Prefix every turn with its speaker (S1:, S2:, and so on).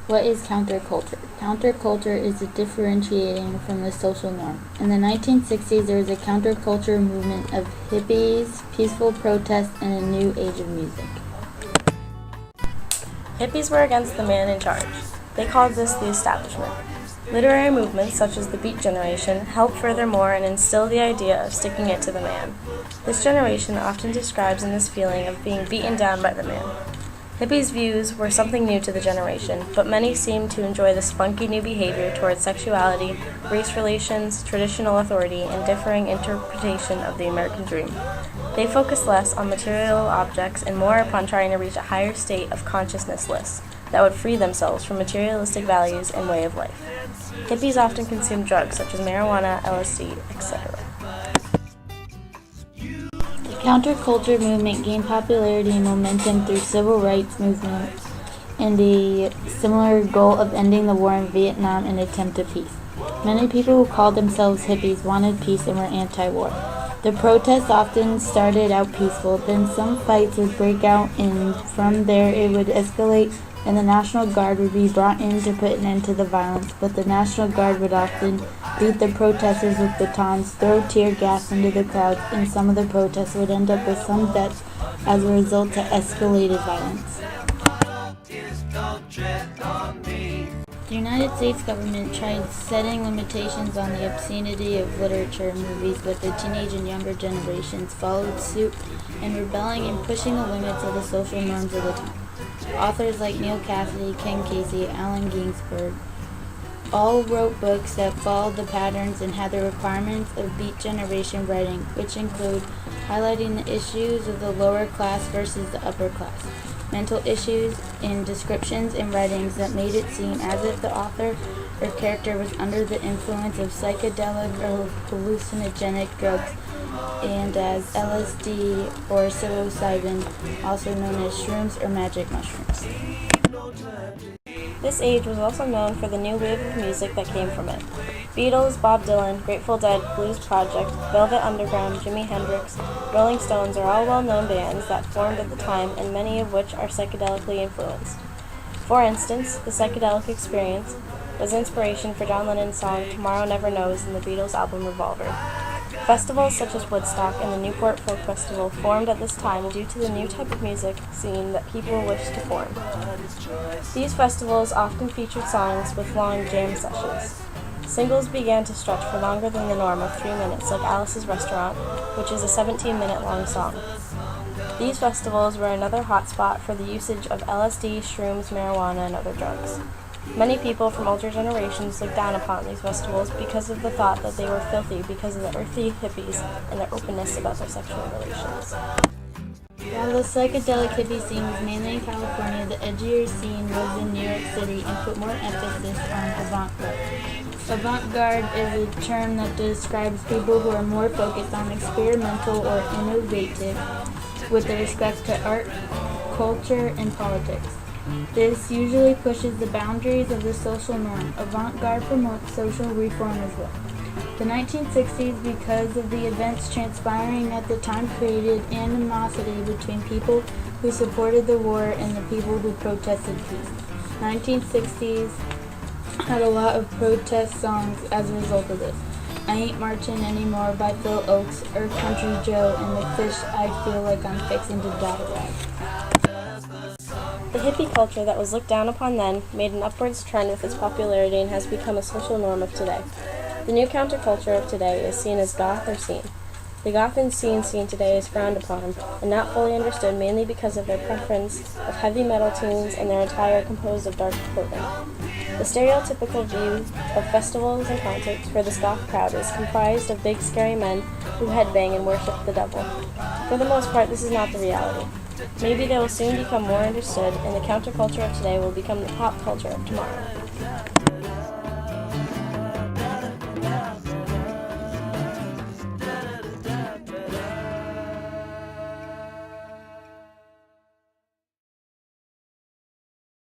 S1: What is counterculture? Counterculture is a differentiating from the social norm. In the 1960s, there was a counterculture movement of hippies, peaceful protests, and a new age of music.
S2: Hippies were against the man in charge. They called this the establishment. Literary movements such as the Beat Generation helped furthermore and instill the idea of sticking it to the man. This generation often describes in this feeling of being beaten down by the man. Hippies' views were something new to the generation, but many seemed to enjoy the spunky new behavior towards sexuality, race relations, traditional authority, and differing interpretation of the American dream. They focused less on material objects and more upon trying to reach a higher state of consciousness that would free themselves from materialistic values and way of life. Hippies often consumed drugs such as marijuana, LSD, etc.
S1: The counterculture movement gained popularity and momentum through civil rights movement and the similar goal of ending the war in Vietnam and attempt to peace. Many people who called themselves hippies wanted peace and were anti-war. The protests often started out peaceful, then some fights would break out and from there it would escalate and the National Guard would be brought in to put an end to the violence, but the National Guard would often beat the protesters with batons, throw tear gas into the crowds, and some of the protests would end up with some deaths as a result of escalated violence. The United States government tried setting limitations on the obscenity of literature and movies, but the teenage and younger generations followed suit and rebelling and pushing the limits of the social norms of the time. Authors like Neil Cassidy, Ken Casey, Allen Ginsberg all wrote books that followed the patterns and had the requirements of Beat Generation writing, which include highlighting the issues of the lower class versus the upper class, mental issues, and descriptions in writings that made it seem as if the author or character was under the influence of psychedelic or hallucinogenic drugs, and as LSD or psilocybin, also known as shrooms or magic mushrooms.
S2: This age was also known for the new wave of music that came from it. Beatles, Bob Dylan, Grateful Dead, Blues Project, Velvet Underground, Jimi Hendrix, Rolling Stones are all well-known bands that formed at the time and many of which are psychedelically influenced. For instance, the psychedelic experience was inspiration for John Lennon's song Tomorrow Never Knows in the Beatles' album Revolver. Festivals such as Woodstock and the Newport Folk Festival formed at this time due to the new type of music scene that people wished to form. These festivals often featured songs with long jam sessions. Singles began to stretch for longer than the norm of 3 minutes, like Alice's Restaurant, which is a 17-minute long song. These festivals were another hotspot for the usage of LSD, shrooms, marijuana, and other drugs. Many people from older generations looked down upon these festivals because of the thought that they were filthy because of the earthy hippies and their openness about their sexual relations.
S1: While the psychedelic hippie scene was mainly in California, the edgier scene was in New York City and put more emphasis on avant-garde. Avant-garde is a term that describes people who are more focused on experimental or innovative with respect to art, culture, and politics. This usually pushes the boundaries of the social norm. Avant-garde promotes social reform as well. The 1960s, because of the events transpiring at the time, created animosity between people who supported the war and the people who protested peace. 1960s had a lot of protest songs as a result of this. I Ain't Marching Anymore by Phil Oakes, or Country Joe and the Fish I Feel Like I'm Fixing to Die Rag.
S2: The hippie culture that was looked down upon then made an upwards trend with its popularity and has become a social norm of today. The new counterculture of today is seen as goth or scene. The goth and scene today is frowned upon and not fully understood, mainly because of their preference of heavy metal tunes and their attire composed of dark clothing. The stereotypical view of festivals and concerts for this goth crowd is comprised of big scary men who headbang and worship the devil. For the most part, this is not the reality. Maybe they will soon become more understood, and the counterculture of today will become the pop culture of tomorrow.